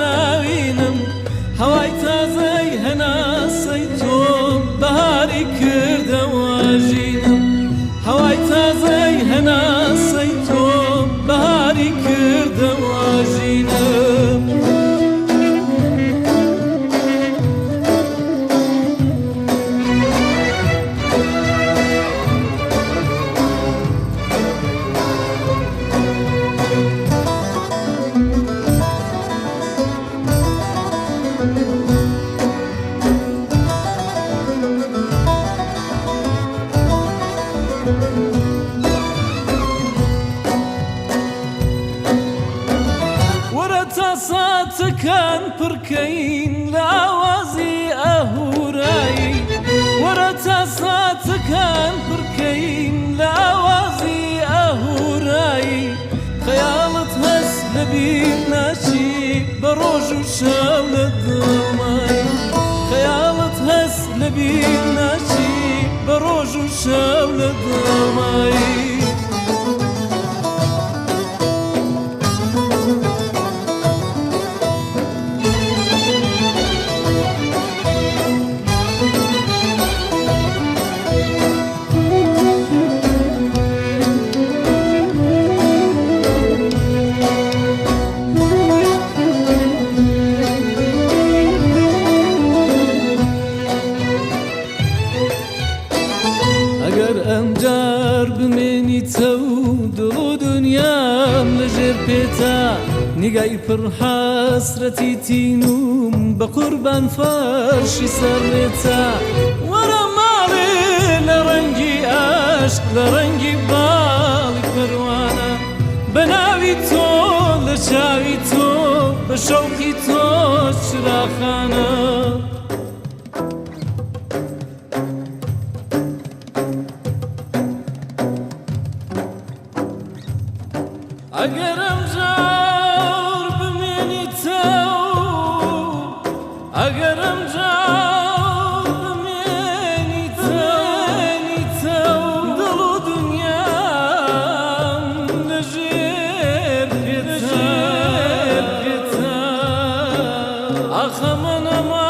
ناوینم هەوای تازەی هەناسەی تۆ بەهاری کردەوە ژینم هەوای تازەی هەناسەی تۆ بەهاری کردەوە ژینم ساتەکان پڕکەین لە ئاوازی ئەهورایی وەرە تا ساتەکان پڕکەین لە ئاوازی ئەهورایی خەیاڵت هەست لە بیر ناچی بە ڕۆژ و شەو لە دڵمای خەیاڵت هەست لە بیر ناچی بە ڕۆژ و شەو لە دڵمایی ئەمجار بمێنیتە و دڵ و دنیام لەژێر پێتا نیگای پڕ حەسرەتی تینوم بە قوربان فەرشی سەرێتا وەرە ماڵێ لە ڕەنگی عاشق لە ڕەنگی باڵی پەروانە بە ناوی تۆ لە چاوی تۆ بە شەوقی تۆ چراخانە ئەگەرم جار بمێنیتە ئەگەرم جار بمێنیتە دڵ و دنیام لەژێر پێتا ئاخە منەما